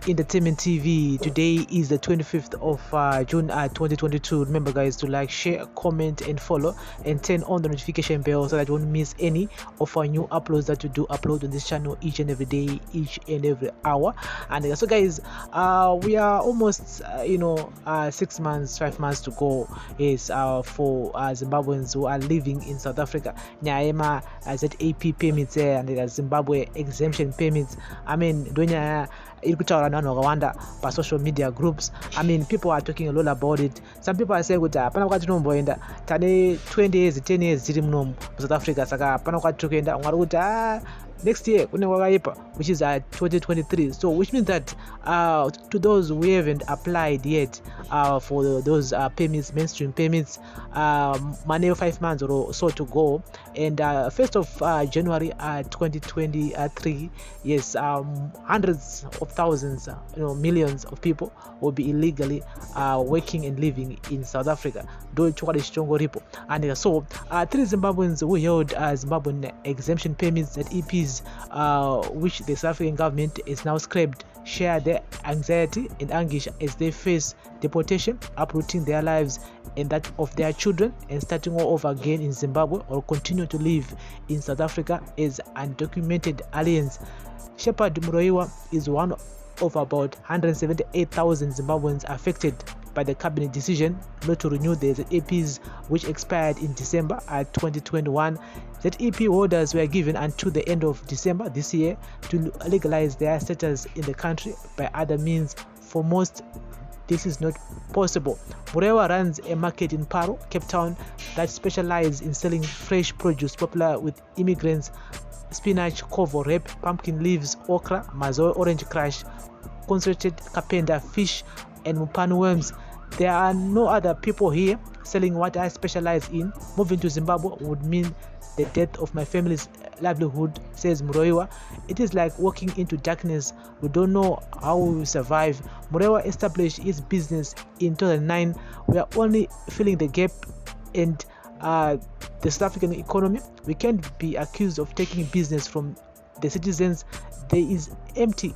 Entertainment TV. Today is the 25th of June 2022. Remember guys to like, share, comment and follow and turn on the notification bell so that you won't miss any of our new uploads that we do upload on this channel each and every day, each and every hour. And so guys, we are almost 5 months to go is for Zimbabweans who are living in South Africa. Nyaema ZAP permits and the Zimbabwe exemption permits. I mean donya by social media groups. I mean, people are talking a lot about it. Some people are saying with 20 years, 10 years South Africa saka next year which is 2023. So which means that to those who haven't applied yet for those permits, mainstream permits, money 5 months or so to go, and 1st of January 2023, yes, hundreds of thousands, millions of people will be illegally working and living in South Africa. And so 3 Zimbabweans who held Zimbabwean exemption permits at EPs, which the South African government is now scrapped, share their anxiety and anguish as they face deportation, uprooting their lives and that of their children and starting all over again in Zimbabwe, or continue to live in South Africa as undocumented aliens. Shepherd Muroiwa is one of about 178,000 Zimbabweans affected by the cabinet decision not to renew the ZAPs, which expired in December 2021. ZAP holders were given until the end of December this year to legalize their status in the country by other means. For most, this is not possible. Murewa runs a market in Paro, Cape Town, that specializes in selling fresh produce popular with immigrants: spinach, kovo, rape, pumpkin leaves, okra, mazoe, orange crush, concentrated kapenda, fish and mupanu worms. There are no other people here selling what I specialize in. Moving to Zimbabwe would mean the death of my family's livelihood, says Muroiwa. It is like walking into darkness. We don't know how we will survive. Muroiwa established his business in 2009. We are only filling the gap and the South African economy. We can't be accused of taking business from the citizens. There is empty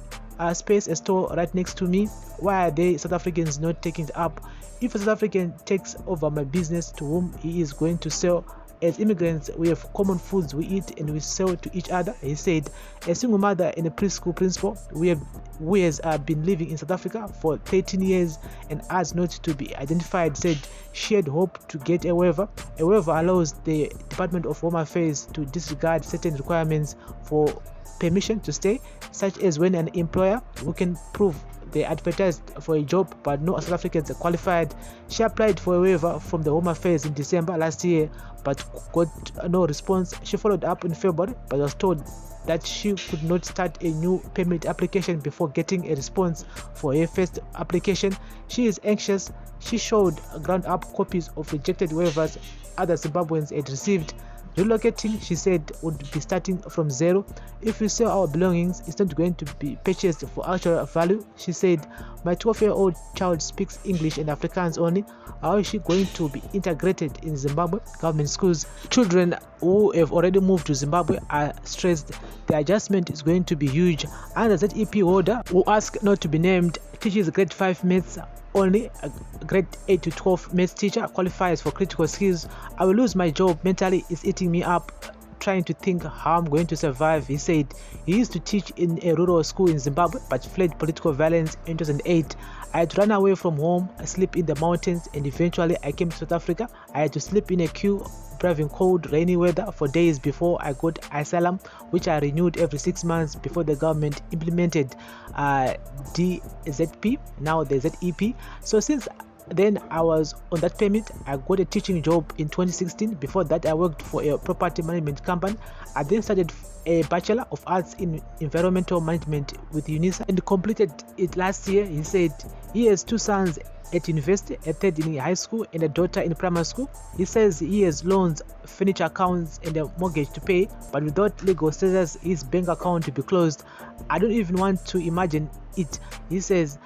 space, a store right next to me. Why are they South Africans not taking it up? If a South African takes over my business, to whom he is going to sell? As immigrants, we have common foods we eat and we sell to each other, he said. A single mother and a preschool principal who has been living in South Africa for 13 years and asked not to be identified, said she had hoped to get a waiver. A waiver allows the Department of Home Affairs to disregard certain requirements for permission to stay, such as when an employer who can prove they advertised for a job but no South Africans are qualified. She applied for a waiver from the Home Affairs in December last year but got no response. She followed up in February but was told that she could not start a new permit application before getting a response for her first application. She is anxious. She showed ground up copies of rejected waivers other Zimbabweans had received. Relocating, she said, would be starting from zero. If we sell our belongings, it's not going to be purchased for actual value, she said. My 12-year-old child speaks English and Afrikaans only. How is she going to be integrated in Zimbabwe government schools? Children who have already moved to Zimbabwe are stressed. The adjustment is going to be huge. And the ZEP holder, who asked not to be named, teaches grade 5 maths only. A grade 8 to 12 maths teacher qualifies for critical skills. I will lose my job. Mentally, it's eating me up. Trying to think how I'm going to survive, he said. He used to teach in a rural school in Zimbabwe but fled political violence in 2008. I had run away from home, I sleep in the mountains, and eventually I came to South Africa. I had to sleep in a queue, braving cold, rainy weather for days before I got asylum, which I renewed every 6 months before the government implemented DZP, now the ZEP. So since then I was on that permit. I got a teaching job in 2016. Before that, I worked for a property management company. I then started a Bachelor of Arts in Environmental Management with UNISA and completed it last year, he said. He has 2 sons at university, a 3rd in high school and a daughter in primary school. He says he has loans, furniture accounts and a mortgage to pay, but without legal status, his bank account to be closed. I don't even want to imagine it, he says.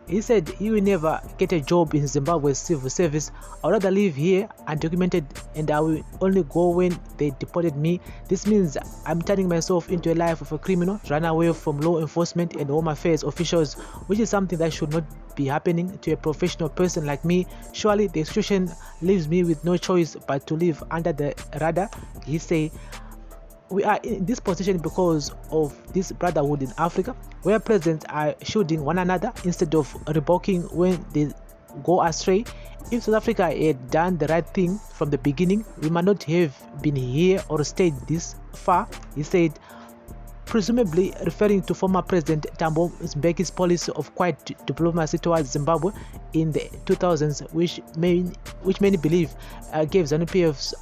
He said he will never get a job in Zimbabwe's civil service. I would rather live here undocumented, and I will only go when they deported me. This means I'm turning myself into a life of a criminal, run away from law enforcement and home affairs officials, which is something that should not be happening to a professional person like me. Surely the situation leaves me with no choice but to live under the radar, he said. We are in this position because of this brotherhood in Africa, where presidents are shielding one another instead of rebuking when they go astray. If South Africa had done the right thing from the beginning, we might not have been here or stayed this far, he said, presumably referring to former President Thabo Mbeki's policy of quiet diplomacy towards Zimbabwe in the 2000s, which many believe gave ZANU-PF's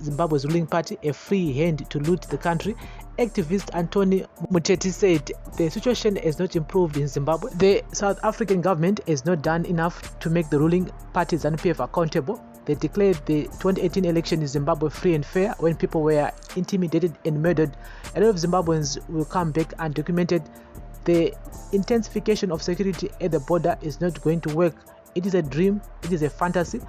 Zimbabwe's ruling party a free hand to loot the country. Activist Anthony Muteti said the situation has not improved in Zimbabwe. The South African government has not done enough to make the ruling party ZANU-PF accountable. They declared the 2018 election in Zimbabwe free and fair when people were intimidated and murdered. A lot of Zimbabweans will come back undocumented. The intensification of security at the border is not going to work. It is a dream. It is a fantasy.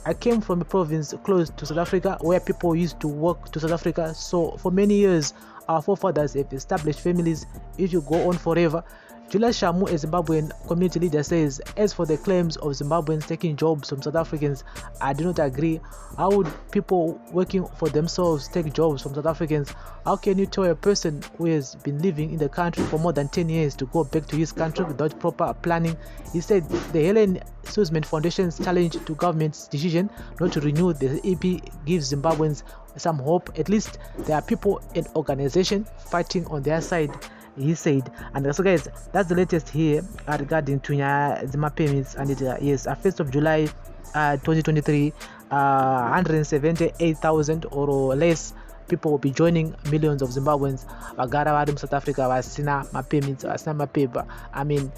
I came from a province close to South Africa where people used to walk to South Africa. So for many years, our forefathers have established families. It will go on forever. Julius Shamu, a Zimbabwean community leader, says, as for the claims of Zimbabweans taking jobs from South Africans, I do not agree. How would people working for themselves take jobs from South Africans? How can you tell a person who has been living in the country for more than 10 years to go back to his country without proper planning? He said the Helen Suzman Foundation's challenge to government's decision not to renew the EP gives Zimbabweans some hope. At least there are people and organizations fighting on their side, he said. And so guys, that's the latest here regarding to Zima payments. And it yes, 1st of July 2023, 178,000 or less people will be joining millions of Zimbabweans vagara vari South Africa vasina payments, vasina mapepa. I mean,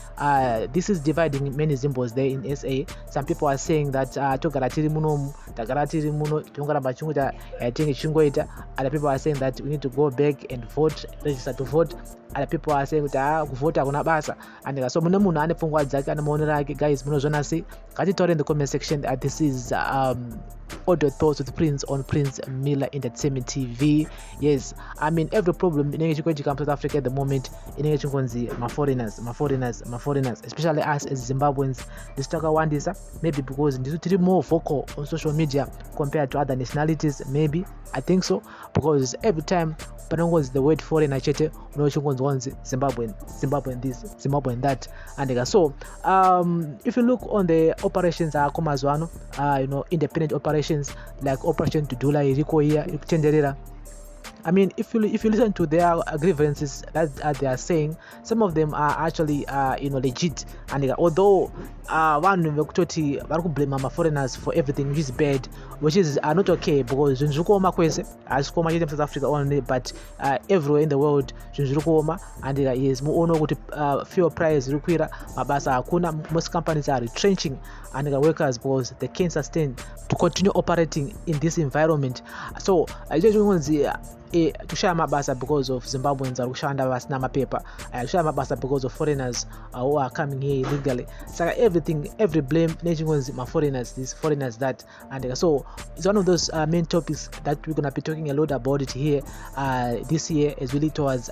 this is dividing many Zimbos there in SA. Some people are saying that togara tiri muno tongoramba chingoita yatinge chingoita. Other people are saying that we need to go back and vote, register to vote. Other people are saying that kuvota kuna basa. And so mune munhu ane pfungwa dzake ane maonero ake. Guys, munozviona sei? Ngatitaure in the comment section. This is audio thoughts with Prince on Prince Miller Entertainment TV. Yes, I mean, every problem inenge chikoitika come to South Africa at the moment inenge chingonzi foreigners, especially us as Zimbabweans. This takawandisa, maybe because ndisu tiri more vocal on social media compared to other nationalities. Maybe I think so, because every time panongozi the word foreigner chete unochingonzi Zimbabwean this, Zimbabwean that. And so if you look on the operations akomazwano, independent operations like Operation Tudula iriko here ikutenderera. I mean, if you listen to their grievances that they are saying, some of them are actually legit. And although one vekutoti vari kublame foreigners for everything, which is bad, which is not okay, because zvinhu zviri kuoma kwese hazvikuoma chete South Africa only, but everywhere in the world zvinhu zviri kuoma. And yes, muono kuti fuel price iri kukwira, mabasa hakuna, most companies are retrenching and workers because they can't sustain to continue operating in this environment. So kushaya mabasa because of Zimbabweans are kushanda vasina mapepa, kushaya mabasa because of foreigners who are coming here illegally. So every blame nation my foreigners this, foreigners that. And so it's one of those main topics that we're gonna be talking a lot about it here this year, as really towards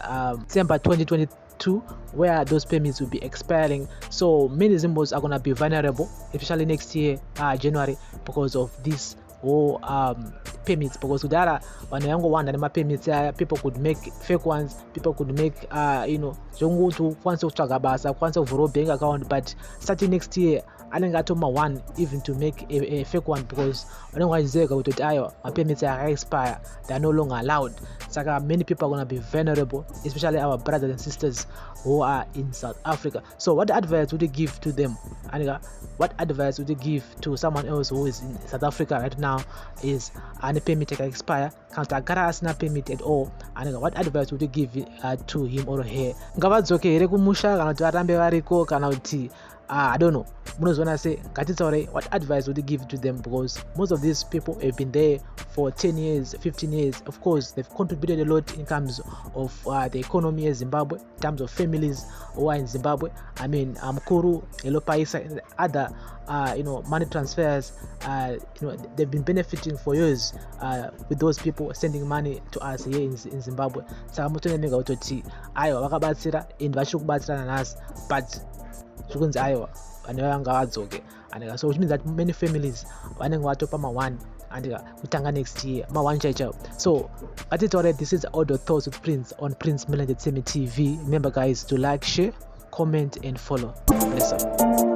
December 2022, where those permits will be expiring. So many Zimbos are gonna be vulnerable, especially next year January, because of this whole permits. Because udara wanayango nema permits, people could make fake ones, people could make zongo to kwanza kutsvaga basa, kwanza kuvhura bank account, but starting next year anenge atoma one even to make a fake one, because vanenge vachiziva kuti ayo mapermits expire, they are no longer allowed. Saka many people are going to be vulnerable, especially our brothers and sisters who are in South Africa. So what advice would you give to them? And what advice would you give to someone else who is in South Africa right now, is any permit can expire, can't asina permit at all? And what advice would you give to him or her? Ngavadzoke here kumusha kana kuti varambe variko kana kuti I don't know, what advice would you give to them? Because most of these people have been there for 10 years, 15 years. Of course, they've contributed a lot in terms of the economy of Zimbabwe, in terms of families who are in Zimbabwe. I mean, Kuru, Elopaisa, and other money transfers. They've been benefiting for years with those people sending money to us here in Zimbabwe. So I'm telling you, Iowa, Wakabatsira, in Vashukbatsira and us, but Sukun's Iowa, and so which means that many families are going to one and Utanga next year. So at it already, this is Audio Thoughts with Prince on Prince Melanjet Semi TV. Remember, guys, to like, share, comment, and follow. Bless up.